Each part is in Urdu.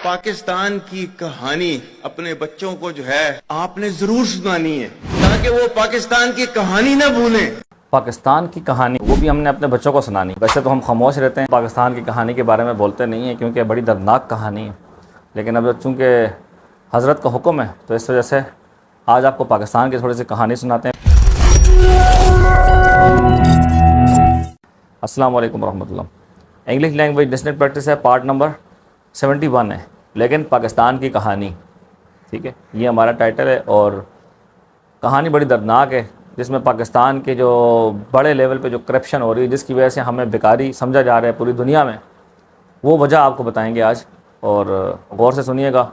پاکستان کی کہانی اپنے بچوں کو جو ہے آپ نے ضرور سنانی ہے تاکہ وہ پاکستان کی کہانی نہ بھولیں۔ پاکستان کی کہانی وہ بھی ہم نے اپنے بچوں کو سنانی۔ ویسے تو ہم خاموش رہتے ہیں، پاکستان کی کہانی کے بارے میں بولتے نہیں ہیں کیونکہ بڑی دردناک کہانی ہے، لیکن اب چونکہ حضرت کا حکم ہے تو اس وجہ سے آج آپ کو پاکستان کی تھوڑی سی کہانی سناتے ہیں۔ السلام علیکم ورحمۃ اللہ۔ انگلش لینگویج لسننگ پریکٹس ہے، پارٹ نمبر 71 ہے، لیکن پاکستان کی کہانی، ٹھیک ہے، یہ ہمارا ٹائٹل ہے۔ اور کہانی بڑی دردناک ہے جس میں پاکستان کے جو بڑے لیول پہ جو کرپشن ہو رہی ہے، جس کی وجہ سے ہمیں بیکاری سمجھا جا رہا ہے پوری دنیا میں، وہ وجہ آپ کو بتائیں گے آج، اور غور سے سنیے گا،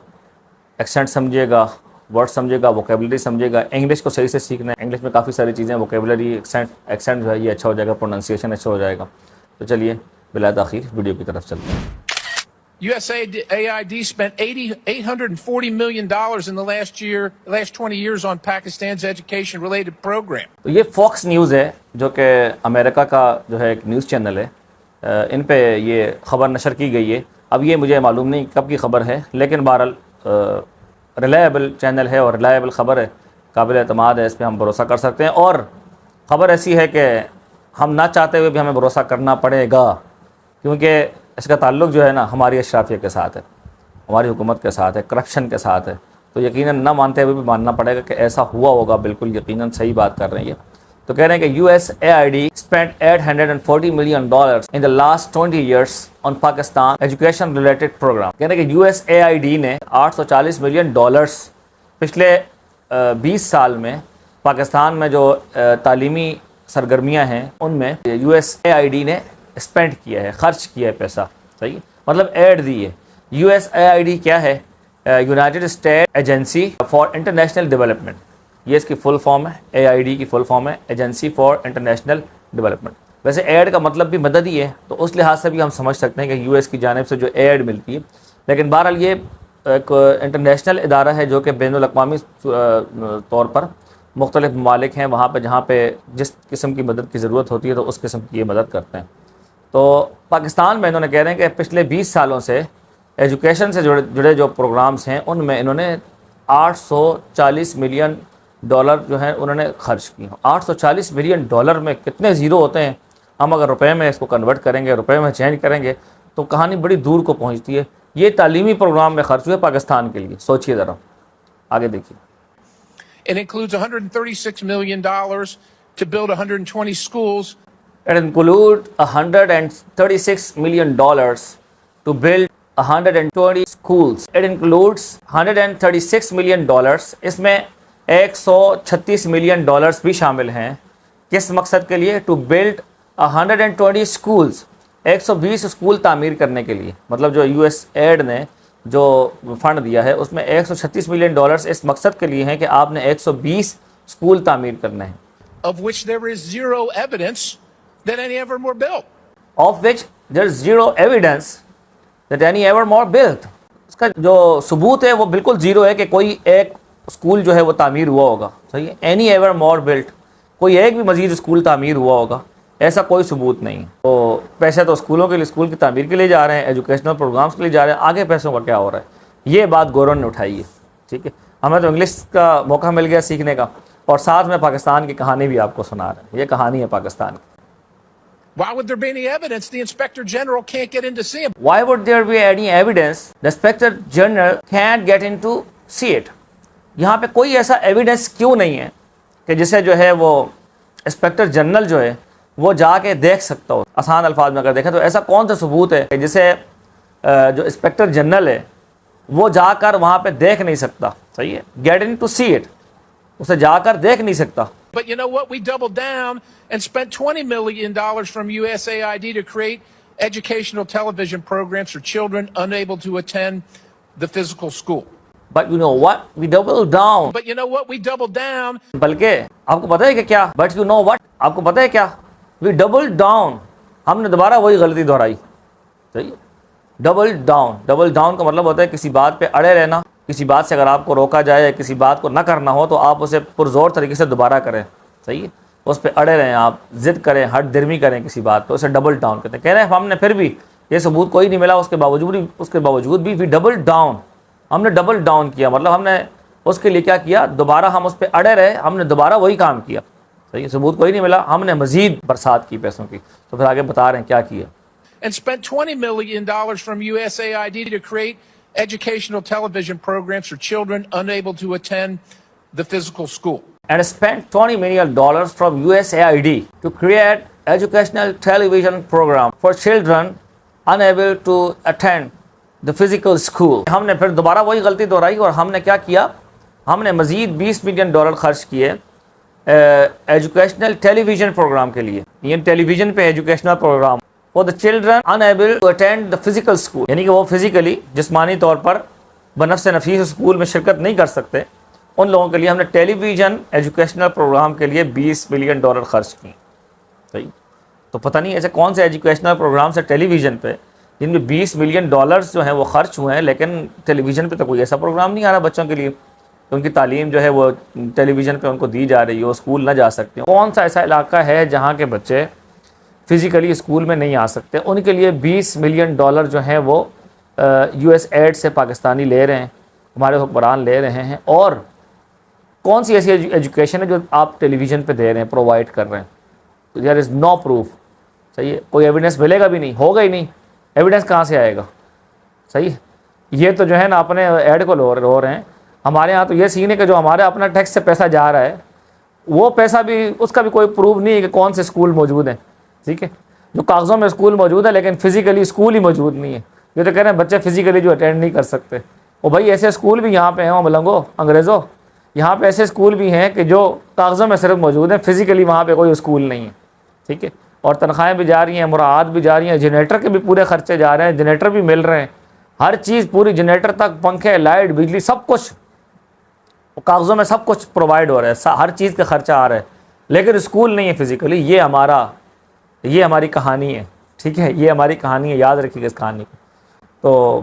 ایکسنٹ سمجھیے گا، ورڈ سمجھے گا، ووکیبلری سمجھے گا۔ انگلش کو صحیح سے سیکھنا ہے، انگلش میں کافی ساری چیزیں، ووکیبلری، ایکسنٹ جو ہے یہ اچھا ہو جائے گا، پروننسیشن اچھا ہو جائے گا۔ تو چلیے بلا تاخیر ویڈیو کی طرف چلتے ہیں۔ USAID spent $840 million in the last 20 years on Pakistan's education-related program. تو یہ فاکس نیوز ہے جو کہ امریکہ کا جو ہے ایک نیوز چینل ہے، ان پہ یہ خبر نشر کی گئی ہے۔ اب یہ مجھے معلوم نہیں کب کی خبر ہے، لیکن بہرحال ریلائبل چینل ہے اور ریلائبل خبر ہے، قابل اعتماد ہے، اس پہ ہم بھروسہ کر سکتے ہیں۔ اور خبر ایسی ہے کہ ہم نہ چاہتے ہوئے بھی ہمیں بھروسہ کرنا پڑے گا، کیونکہ اس کا تعلق جو ہے نا ہماری اشرافیہ کے ساتھ ہے، ہماری حکومت کے ساتھ ہے، کرپشن کے ساتھ ہے۔ تو یقیناً نہ مانتے ہوئے بھی ماننا پڑے گا کہ ایسا ہوا ہوگا، بالکل یقیناً صحیح بات کر رہے ہیں یہ۔ تو کہہ رہے ہیں کہ USAID spent $840 million in the last 20 years on Pakistan education related program۔ کہہ رہے ہیں کہ USAID نے $840 ملین پچھلے 20 سال میں پاکستان میں جو تعلیمی سرگرمیاں ہیں ان میں USAID نے اسپینڈ کیا ہے، خرچ کیا ہے پیسہ، صحیح، مطلب ایڈ دی ہے۔ USAID کیا ہے؟ United state agency for international development, یہ اس کی فل فارم ہے، AID کی فل فارم ہے ایجنسی فار انٹرنیشنل ڈیولپمنٹ۔ ویسے ایڈ کا مطلب بھی مدد ہی ہے، تو اس لحاظ سے بھی ہم سمجھ سکتے ہیں کہ US کی جانب سے جو ایڈ ملتی ہے، لیکن بہرحال یہ ایک انٹرنیشنل ادارہ ہے جو کہ بین الاقوامی طور پر مختلف ممالک ہیں، وہاں پہ جہاں پہ جس قسم کی مدد کی ضرورت ہوتی ہے تو اس قسم کی یہ مدد کرتے ہیں۔ تو پاکستان میں انہوں نے کہہ رہے ہیں کہ پچھلے 20 سالوں سے ایجوکیشن سے جڑے جو پروگرامز ہیں ان میں انہوں نے $840 ملین جو ہیں انہوں نے خرچ کی۔ $840 ملین میں کتنے زیرو ہوتے ہیں؟ ہم اگر روپے میں اس کو کنورٹ کریں گے، روپے میں چینج کریں گے تو کہانی بڑی دور کو پہنچتی ہے۔ یہ تعلیمی پروگرام میں خرچ ہوئے پاکستان کے لیے، سوچئے ذرا، آگے دیکھیے۔ It includes $136 million to build 120 schools. It includes $136 million to build 120 schools. It includes $136 million. اس میں $136 ملین بھی شامل ہیں۔ کس مقصد کے لیے؟ To build 120 schools. 120 اسکول تعمیر کرنے کے لیے، مطلب جو USAID نے جو فنڈ دیا ہے اس میں $136 ملین اس مقصد کے لیے ہیں کہ آپ نے 120 اسکول تعمیر کرنے ہیں۔ Of which there is zero evidence that any ever more built. Of which there is zero evidence that any ever more built. اس کا جو ثبوت ہے وہ بالکل زیرو ہے کہ کوئی ایک اسکول جو ہے وہ تعمیر ہوا ہوگا، صحیح ہے، any ever more built، کوئی ایک بھی مزید اسکول تعمیر ہوا ہوگا، ایسا کوئی ثبوت نہیں۔ تو پیسے تو اسکولوں کے لیے، اسکول کی تعمیر کے لیے جا رہے ہیں، ایجوکیشنل پروگرامز کے لیے جا رہے ہیں، آگے پیسوں کا کیا ہو رہا ہے؟ یہ بات گورنمنٹ نے اٹھائی ہے، ٹھیک ہے۔ ہمیں تو انگلش کا موقع مل گیا سیکھنے کا، اور ساتھ میں پاکستان کی کہانی بھی آپ کو سنا رہے ہیں۔ یہ کہانی ہے پاکستان کی۔ Why would there be any evidence the Inspector General can't get in to see him? Why would there be any evidence the Inspector General can't get in to see it؟ یہاں پہ کوئی ایسا ایویڈنس کیوں نہیں ہے کہ جسے جو ہے وہ انسپیکٹر جنرل جو ہے وہ جا کے دیکھ سکتا ہو؟ آسان الفاظ میں اگر دیکھیں تو ایسا کون سا ثبوت ہے کہ جسے جو انسپیکٹر جنرل ہے وہ جا کر وہاں پہ دیکھ نہیں سکتا؟ صحیح ہے، get in to see it, اسے جا کر دیکھ نہیں سکتا۔ But you know what? We doubled down and spent $20 million from USAID to create educational television programs for children unable to attend the physical school. But you know what? We doubled down. But you know what? We doubled down. بلکہ آپ کو پتہ ہے کہ کیا؟ But you know what? آپ کو پتہ ہے کیا؟ We doubled down. ہم نے دوبارہ وہی غلطی دہرائی، صحیح ہے، ڈبل ڈاؤن کا مطلب ہوتا ہے کسی بات پہ اڑے رہنا، کسی بات سے اگر آپ کو روکا جائے، کسی بات کو نہ کرنا ہو تو آپ اسے پرزور طریقے سے دوبارہ کریں، صحیح ہے، اس پہ اڑے رہیں، آپ ضد کریں، ہٹ درمی کریں کسی بات پہ، اسے ڈبل ڈاؤن کہتے ہیں۔ کہہ رہے ہیں ہم نے پھر بھی یہ ثبوت کوئی نہیں ملا، اس کے باوجود بھی وی ڈبل ڈاؤن، ہم نے ڈبل ڈاؤن کیا، مطلب ہم نے اس کے لیے کیا کیا، دوبارہ ہم اس پہ اڑے رہے، ہم نے دوبارہ وہی کام کیا. صحیح، ثبوت کوئی نہیں ملا، ہم نے مزید برسات کی پیسوں کی. تو پھر آگے بتا رہے ہیں کیا کیا. And spent $20 million from USAID to create educational television programs for children unable to attend the physical school. And spent $20 million from USAID to create educational television program for children unable to attend the physical school. ہم نے پھر دوبارہ وہی غلطی دہرائی اور ہم نے کیا کیا، ہم نے مزید $20 ملین خرچ کیے ایجوکیشنل ٹیلی ویژن پروگرام کے لیے. یہ ٹیلی ویژن پہ educational programme for the children unable to attend the physical school، یعنی کہ وہ فزیکلی جسمانی طور پر بنفس نفیس اسکول میں شرکت نہیں کر سکتے، ان لوگوں کے لیے ہم نے ٹیلی ویژن ایجوکیشنل پروگرام کے لیے $20 ملین خرچ کیے. صحیح، تو پتہ نہیں ایسے کون سے ایجوکیشنل پروگرام سے ٹیلی ویژن پہ جن میں $20 ملین جو ہیں وہ خرچ ہوئے ہیں، لیکن ٹیلی ویژن پہ تو کوئی ایسا پروگرام نہیں آ رہا بچوں کے لیے کہ ان کی تعلیم جو ہے وہ ٹیلی ویژن پہ ان کو دی جا رہی ہے، وہ اسکول نہ جا سکتے. کون سا ایسا علاقہ ہے جہاں کے بچے فزیکلی اسکول میں نہیں آ سکتے؟ ان کے لیے $20 ملین جو ہیں وہ USAID سے پاکستانی لے رہے ہیں، ہمارے حکمران لے رہے ہیں. اور کون سی ایسی ایجوکیشن ہے جو آپ ٹیلی ویژن پہ دے رہے ہیں، پرووائڈ کر رہے ہیں؟ دیر از نو پروف. صحیح ہے، کوئی ایویڈنس ملے گا بھی نہیں، ہوگا ہی نہیں، ایویڈنس کہاں سے آئے گا؟ صحیح، یہ تو جو ہے نا اپنے ایڈ کو رو رہے ہیں. ہمارے ہاں تو یہ سین ہے کہ جو ہمارے اپنا ٹیکس سے پیسہ جا رہا ہے وہ پیسہ بھی، اس کا بھی کوئی پروف نہیں ہے کہ کون سے اسکول موجود ہیں. ٹھیک ہے، جو کاغذوں میں اسکول موجود ہے لیکن فزیکلی اسکول ہی موجود نہیں ہے. یہ تو کہہ رہے ہیں بچے فزیکلی جو اٹینڈ نہیں کر سکتے. وہ بھائی ایسے اسکول بھی یہاں پہ ہیں ملنگو انگریزوں، یہاں پہ ایسے اسکول بھی ہیں کہ جو کاغذوں میں صرف موجود ہیں، فزیکلی وہاں پہ کوئی اسکول نہیں ہے. ٹھیک ہے، اور تنخواہیں بھی جا رہی ہیں، مراعات بھی جا رہی ہیں، جنریٹر کے بھی پورے خرچے جا رہے ہیں، جنریٹر بھی مل رہے ہیں، ہر چیز پوری جنریٹر تک، پنکھے، لائٹ، بجلی، سب کچھ کاغذوں میں سب کچھ پرووائڈ ہو رہا ہے، ہر چیز کا خرچہ آ رہا ہے، لیکن اسکول نہیں ہے فزیکلی. یہ ہماری کہانی ہے. ٹھیک ہے، یہ ہماری کہانی ہے، یاد رکھیے گا اس کہانی کو. تو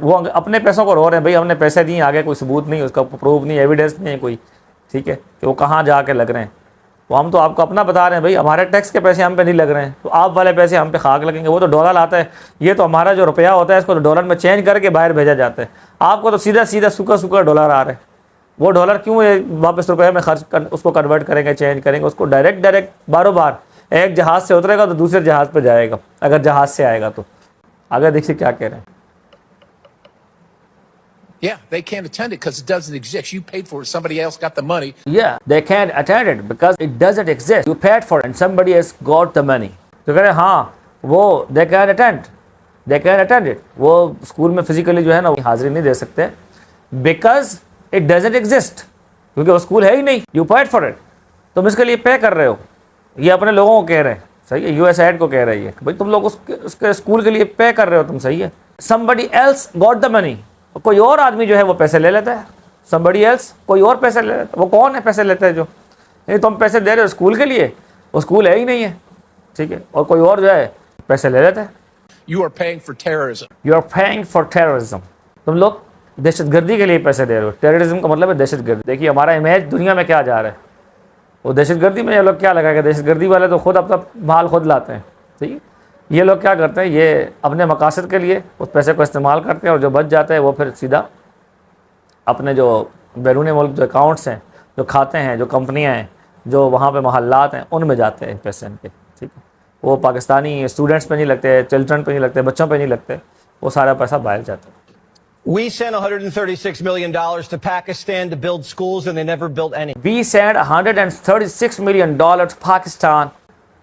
وہ اپنے پیسوں کو رو رہے ہیں، بھائی ہم نے پیسے دیے، آگے کوئی ثبوت نہیں، اس کا پروف نہیں، ایویڈنس نہیں ہے کوئی. ٹھیک ہے، کہ وہ کہاں جا کے لگ رہے ہیں. وہ ہم تو آپ کو اپنا بتا رہے ہیں، بھائی ہمارے ٹیکس کے پیسے ہم پہ نہیں لگ رہے ہیں، تو آپ والے پیسے ہم پہ خاک لگیں گے. وہ تو ڈالر آتا ہے، یہ تو ہمارا جو روپیہ ہوتا ہے اس کو تو ڈالر میں چینج کر کے باہر بھیجا جاتا ہے. آپ کو تو سیدھا سوکھا ڈالر آ رہا ہے. وہ ڈالر کیوں واپس روپے میں خرچ اس کو کنورٹ کریں گے، چینج کریں گے اس کو ڈائریکٹ باروں بار ایک جہاز سے اترے گا تو دوسرے جہاز پہ جائے گا، اگر جہاز سے آئے گا تو. آگے دیکھیے کیا کہہ رہے ہیں. Yeah, they can't attend it because it doesn't exist. You paid for it. Somebody else got the money. Yeah, they can't attend it because it doesn't exist. You paid for it and somebody else got the money. تو کہہ رہے ہیں ہاں وہ they can attend it. وہ اسکول میں فزیکلی جو ہے نا حاضری نہیں دے سکتے because it doesn't exist. کیونکہ وہ اسکول ہے ہی نہیں. You paid for it. تم اس کے لیے پے کر رہے ہو. یہ اپنے لوگوں کو کہہ رہے ہیں. صحیح ہے، USAID کو کہہ رہی ہے کہ بھائی تم لوگ اس کے اسکول کے لیے پے کر رہے ہو تم. صحیح ہے. Somebody else got the money. کوئی اور آدمی جو ہے وہ پیسے لے لیتا ہے. Somebody else کوئی اور پیسے لے لیتا ہے. وہ کون ہے پیسے لیتا ہے جو؟ نہیں تم پیسے دے رہے ہو اسکول کے لیے، وہ اسکول ہے ہی نہیں ہے. ٹھیک ہے، اور کوئی اور جو ہے پیسے لے لیتا ہے. You are paying for terrorism. You are paying for terrorism. تم لوگ دہشت گردی کے لیے پیسے دے رہے ہو. ٹیررزم کا مطلب ہے دہشت گردی. دیکھیے ہمارا امیج دنیا میں کیا جا رہا ہے. وہ دہشت گردی میں یہ لوگ کیا لگا کہ دہشت گردی والے تو خود اپنا مال خود لاتے ہیں. ٹھیک ہے، یہ لوگ کیا کرتے ہیں، یہ اپنے مقاصد کے لیے اس پیسے کو استعمال کرتے ہیں، اور جو بچ جاتا ہے وہ پھر سیدھا اپنے جو بیرون ملک جو اکاؤنٹس ہیں، جو کھاتے ہیں، جو کمپنیاں ہیں، جو وہاں پہ محلات ہیں، ان میں جاتے ہیں پیسے ان کے. ٹھیک ہے، وہ پاکستانی اسٹوڈنٹس پہ نہیں لگتے، چلڈرن پہ نہیں لگتے، بچوں پہ نہیں لگتے، وہ سارا پیسہ باہر جاتا ہے. We sent $136 million to Pakistan to build schools and they never built any. We sent $136 million to Pakistan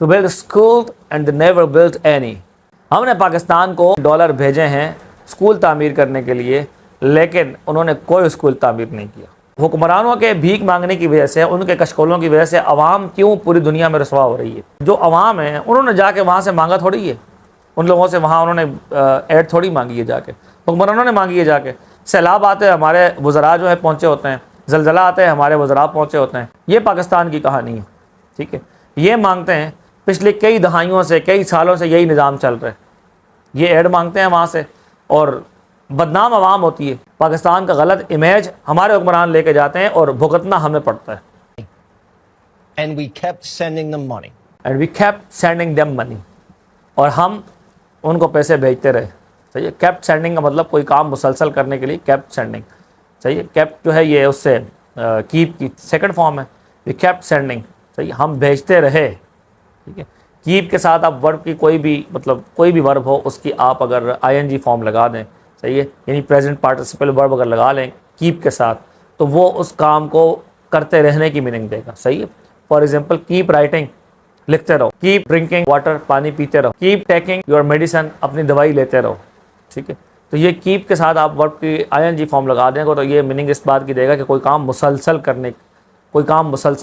to build schools and they never built any. ہم نے پاکستان کو ڈالر بھیجے ہیں اسکول تعمیر کرنے کے لیے، لیکن انہوں نے کوئی اسکول تعمیر نہیں کیا. حکمرانوں کے بھیک مانگنے کی وجہ سے، ان کے کشکولوں کی وجہ سے عوام کیوں پوری دنیا میں رسوا ہو رہی ہے. جو عوام ہیں انہوں نے جا کے وہاں سے مانگا تھوڑی ہے، ان لوگوں سے وہاں انہوں نے ایڈ تھوڑی مانگی ہے، جا کے حکمرانوں نے مانگی ہے. جا کے سیلاب آتے ہیں ہمارے وزراء جو ہے پہنچے ہوتے ہیں، زلزلہ آتے ہیں ہمارے وزراء پہنچے ہوتے ہیں. یہ پاکستان کی کہانی ہے. ٹھیک ہے، یہ مانگتے ہیں، پچھلے کئی دہائیوں سے، کئی سالوں سے یہی نظام چل رہا ہے. یہ ایڈ مانگتے ہیں وہاں سے، اور بدنام عوام ہوتی ہے. پاکستان کا غلط امیج ہمارے حکمران لے کے جاتے ہیں اور بھگتنا ہمیں پڑتا ہے. And we kept sending them money. And we kept sending them money. اور ہم ان کو پیسے بھیجتے رہے. صحیح ہے. کیپٹ سینڈنگ کا مطلب کوئی کام مسلسل کرنے کے لیے کیپٹ سینڈنگ. صحیح ہے. کیپٹ جو ہے یہ اس سے کیپ کی سیکنڈ فارم ہے. یہ کیپٹ سینڈنگ. صحیح ہے. ہم بھیجتے رہے. ٹھیک ہے. کیپ کے ساتھ آپ ورب کی کوئی بھی ورب ہو اس کی آپ اگر آئی این جی فارم لگا دیں. صحیح ہے. یعنی پریزنٹ پارٹیسپل ورب اگر لگا لیں کیپ کے ساتھ تو وہ اس کام کو کرتے رہنے کی میننگ دے گا. صحیح ہے. فار ایگزامپل کیپ رائٹنگ, لکھتے رہو. کیپ ڈرنکنگ واٹر, پانی پیتے رہو. کیپ ٹیکنگ یور میڈیسن, اپنی دوائی لیتے رہو. ٹھیک ہے. تو یہ کیپ کے ساتھ آپ ورب کی آئی این جی فارم لگا دیں گے تو یہ میننگ اس بات کی دے گا کہ کوئی کام مسلسل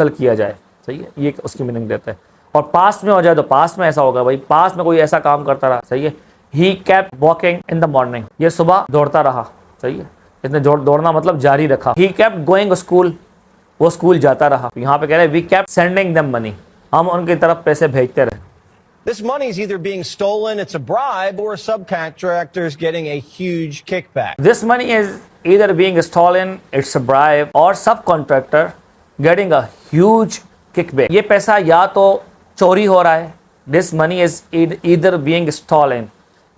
کیا جائے. صحیح ہے. یہ اس کی میننگ دیتا ہے. اور پاسٹ میں ہو جائے تو پاسٹ میں ایسا ہوگا بھائی, پاسٹ میں کوئی ایسا کام کرتا رہا. صحیح ہے. He kept walking in the morning, یہ صبح دوڑتا رہا. صحیح ہے. اس نے دوڑنا مطلب جاری رکھا. ہی کیپٹ گوئنگ اسکول, وہ اسکول جاتا رہا. یہاں پہ کہہ رہے ہیں وی کیپٹ سینڈنگ دیم منی, ہم ان کی طرف پیسے بھیجتے رہے. This money is either being stolen, it's a bribe, or subcontractors getting a huge kickback. This money is either being stolen, it's a bribe, or subcontractor getting a huge kickback. یہ پیسہ یا تو چوری ہو رہا ہے. This money is either being stolen.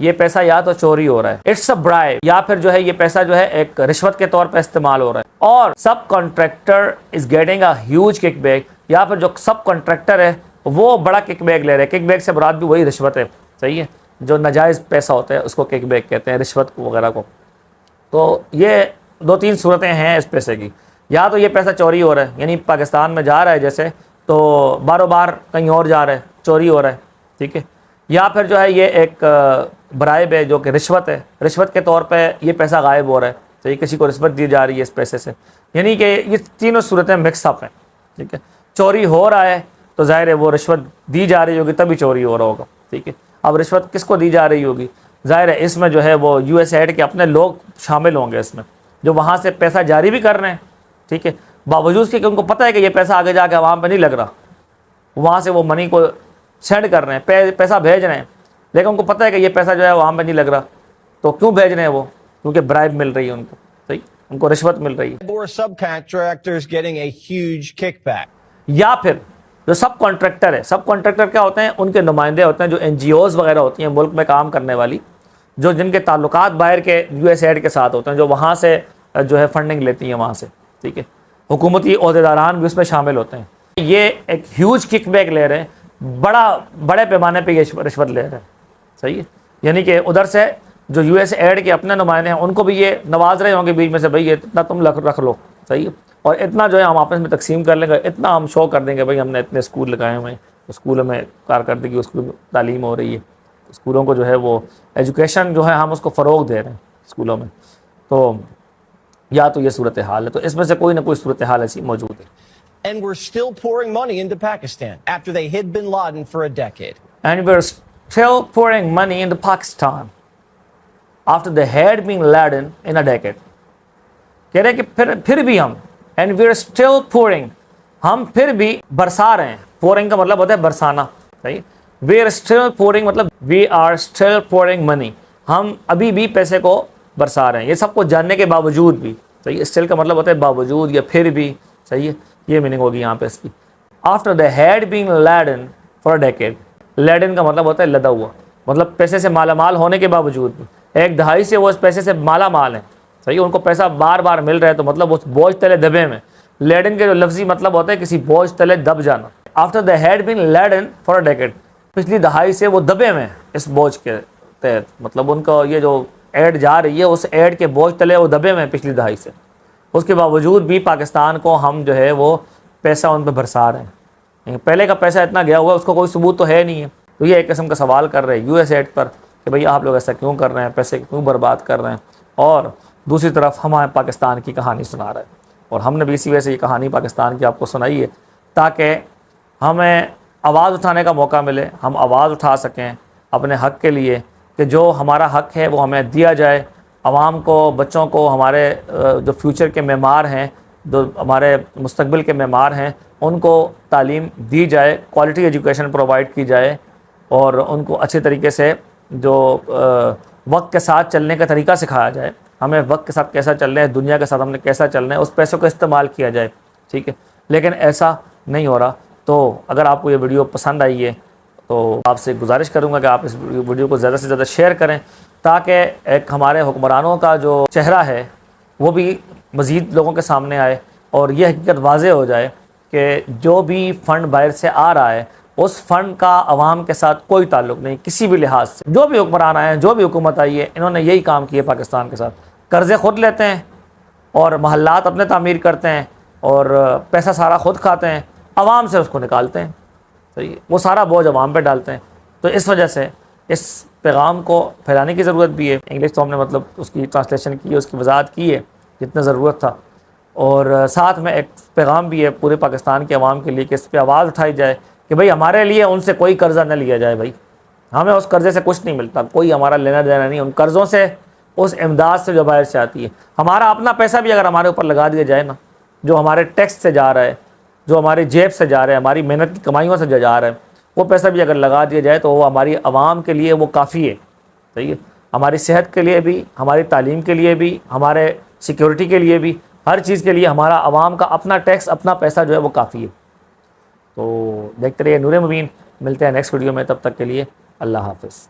یہ پیسہ یا تو چوری ہو رہا ہے. It's a bribe. یا پھر جو ہے یہ پیسہ جو ہے ایک رشوت کے طور پہ استعمال ہو رہا ہے. اور subcontractor is getting a huge kickback. یا پھر جو سب کانٹریکٹر ہے وہ بڑا کک بیک لے رہے ہیں. کک بیک سے مراد بھی وہی رشوت ہے. صحیح ہے. جو ناجائز پیسہ ہوتا ہے اس کو کک بیک کہتے ہیں, رشوت وغیرہ کو. تو یہ 2-3 صورتیں ہیں اس پیسے کی. یا تو یہ پیسہ چوری ہو رہا ہے, یعنی پاکستان میں جا رہا ہے جیسے تو باروں بار کہیں اور جا رہا ہے, چوری ہو رہا ہے. ٹھیک ہے. یا پھر جو ہے یہ ایک برائب ہے جو کہ رشوت ہے, رشوت کے طور پہ یہ پیسہ غائب ہو رہا ہے. صحیح, کسی کو رشوت دی جا رہی ہے اس پیسے سے. یعنی کہ یہ تینوں صورتیں مکس اپ ہیں. ٹھیک ہے. چوری ہو رہا ہے تو ظاہر ہے وہ رشوت دی جا رہی ہوگی تبھی چوری ہو رہا ہوگا. ٹھیک ہے. اب رشوت کس کو دی جا رہی ہوگی؟ ظاہر ہے اس میں جو ہے وہ یو ایس ایڈ کے اپنے لوگ شامل ہوں گے اس میں, جو وہاں سے پیسہ جاری بھی کر رہے ہیں. ٹھیک ہے. باوجود کہ ان کو پتہ ہے کہ یہ پیسہ آگے جا کے عوام پہ نہیں لگ رہا, وہاں سے وہ منی کو سینڈ کر رہے ہیں, پیسہ بھیج رہے ہیں, لیکن ان کو پتہ ہے کہ یہ پیسہ جو ہے وہاں پہ نہیں لگ رہا. تو کیوں بھیج رہے ہیں وہ؟ کیونکہ برائب مل رہی ہے ان کو. صحیح, ان کو رشوت مل رہی ہے. Or subcontractors getting a huge kickback. یا پھر جو سب کانٹریکٹر ہے, سب کانٹریکٹر کیا ہوتے ہیں؟ ان کے نمائندے ہوتے ہیں جو این جی اوز وغیرہ ہوتی ہیں ملک میں کام کرنے والی, جو جن کے تعلقات باہر کے یو ایس ایڈ کے ساتھ ہوتے ہیں, جو وہاں سے جو ہے فنڈنگ لیتی ہیں وہاں سے. ٹھیک ہے. حکومتی عہدیداران بھی اس میں شامل ہوتے ہیں. یہ ایک ہیوج کک بیک لے رہے ہیں, بڑے پیمانے پہ یہ رشوت لے رہے ہیں. صحیح ہے. یعنی کہ ادھر سے جو یو ایس ایڈ کے اپنے نمائندے ہیں ان کو بھی یہ نواز رہے ہوں گے بیچ میں سے, بھائی یہ اتنا تم رکھ لو. صحیح ہے. اور اتنا جو ہے ہم آپس میں تقسیم کر لیں گے, اتنا ہم شو کر دیں گے بھائی ہم نے اتنے اسکول لگائے ہوئے ہیں, اسکولوں میں کارکردگی, اسکول میں تعلیم ہو رہی ہے, اسکولوں کو جو ہے وہ ایجوکیشن جو ہے ہم اس کو فروغ دے رہے ہیں اسکولوں میں. تو یا تو یہ صورتحال ہے. تو اس میں سے کوئی نہ کوئی صورتحال ایسی موجود ہے. And we're still pouring money into Pakistan after they hid bin Laden for a decade. And we're still pouring money into Pakistan after they had been laden in a decade. کہہ رہے ہیں کہ پھر بھی ہم, and we're still pouring, ہم پھر بھی برسا رہے ہیں. pouring کا مطلب ہوتا ہے برسانا. صحیح. we're still pouring مطلب we are still pouring money, ہم ابھی بھی پیسے کو برسا رہے ہیں. یہ سب کو جاننے کے باوجود بھی. صحیح. still کا مطلب ہوتا ہے باوجود یا پھر بھی. صحیح ہے. یہ میننگ ہوگی یہاں پہ اس کی. after they had been laden for a decade, laden کا مطلب ہوتا ہے لدا ہوا, مطلب پیسے سے مالا مال ہونے کے باوجود بھی, ایک دہائی سے وہ اس پیسے سے مالا مال ہیں. صحیح. ان کو پیسہ بار بار مل رہا ہے تو مطلب اس بوجھ تلے دبے میں. لیڈن کے جو لفظی مطلب ہوتا ہے کسی بوجھ تلے دب جانا. after they had been laden for a decade, پچھلی دہائی سے وہ دبے میں اس بوجھ کے تحت, مطلب ان کو یہ جو ایڈ جا رہی ہے اس ایڈ کے بوجھ تلے وہ دبے میں پچھلی دہائی سے. اس کے باوجود بھی پاکستان کو ہم جو ہے وہ پیسہ ان پہ برسا رہے ہیں. پہلے کا پیسہ اتنا گیا ہوا ہے, اس کو کوئی ثبوت تو ہے نہیں ہے. تو یہ ایک قسم کا سوال کر رہے ہیں یو ایس ایڈ پر کہ بھئی آپ لوگ ایسا کیوں کر رہے ہیں, پیسے کیوں برباد کر رہے ہیں. اور دوسری طرف ہمیں پاکستان کی کہانی سنا رہا ہے, اور ہم نے بھی اسی وجہ سے یہ کہانی پاکستان کی آپ کو سنائی ہے تاکہ ہمیں آواز اٹھانے کا موقع ملے, ہم آواز اٹھا سکیں اپنے حق کے لیے کہ جو ہمارا حق ہے وہ ہمیں دیا جائے. عوام کو, بچوں کو, ہمارے جو فیوچر کے معمار ہیں, جو ہمارے مستقبل کے معمار ہیں, ان کو تعلیم دی جائے, کوالٹی ایجوکیشن پرووائڈ کی جائے, اور ان کو اچھے طریقے سے جو وقت کے ساتھ چلنے کا طریقہ سکھایا جائے. ہمیں وقت کے ساتھ کیسا چلنا ہے, دنیا کے ساتھ ہم نے کیسا چلنا ہے, اس پیسوں کا استعمال کیا جائے. ٹھیک ہے. لیکن ایسا نہیں ہو رہا. تو اگر آپ کو یہ ویڈیو پسند آئی ہے تو آپ سے گزارش کروں گا کہ آپ اس ویڈیو کو زیادہ سے زیادہ شیئر کریں تاکہ ایک ہمارے حکمرانوں کا جو چہرہ ہے وہ بھی مزید لوگوں کے سامنے آئے اور یہ حقیقت واضح ہو جائے کہ جو بھی فنڈ باہر سے آ رہا ہے اس فنڈ کا عوام کے ساتھ کوئی تعلق نہیں کسی بھی لحاظ سے. جو بھی حکمران آئے ہیں، جو بھی حکومت آئی ہے، انہوں نے یہی کام کیا پاکستان کے ساتھ. قرضے خود لیتے ہیں اور محلات اپنے تعمیر کرتے ہیں اور پیسہ سارا خود کھاتے ہیں، عوام سے اس کو نکالتے ہیں. صحیح، وہ سارا بوجھ عوام پہ ڈالتے ہیں. تو اس وجہ سے اس پیغام کو پھیلانے کی ضرورت بھی ہے. انگلش تو ہم نے مطلب اس کی ٹرانسلیشن کی ہے، اس کی وضاحت کی ہے جتنا ضرورت تھا، اور ساتھ میں ایک پیغام بھی ہے پورے پاکستان کے عوام کے لیے کہ اس پہ آواز اٹھائی جائے کہ بھئی ہمارے لیے ان سے کوئی قرضہ نہ لیا جائے. بھائی ہمیں اس قرضے سے کچھ نہیں ملتا، کوئی ہمارا لینا دینا نہیں ان قرضوں سے، اس امداد سے جو باہر سے آتی ہے. ہمارا اپنا پیسہ بھی اگر ہمارے اوپر لگا دیا جائے نا، جو ہمارے ٹیکس سے جا رہا ہے، جو ہماری جیب سے جا رہا ہے، ہماری محنت کی کمائیوں سے جو جا رہا ہے، وہ پیسہ بھی اگر لگا دیا جائے تو وہ ہماری عوام کے لیے وہ کافی ہے. صحیح ہے، ہماری صحت کے لیے بھی، ہماری تعلیم کے لیے بھی، ہمارے سیکیورٹی کے لیے بھی، ہر چیز کے لیے ہمارا عوام کا اپنا ٹیکس، اپنا پیسہ جو ہے وہ کافی ہے. تو دیکھتے رہیے نور مبین. ملتے ہیں نیکسٹ ویڈیو میں، تب تک کے لیے اللہ حافظ.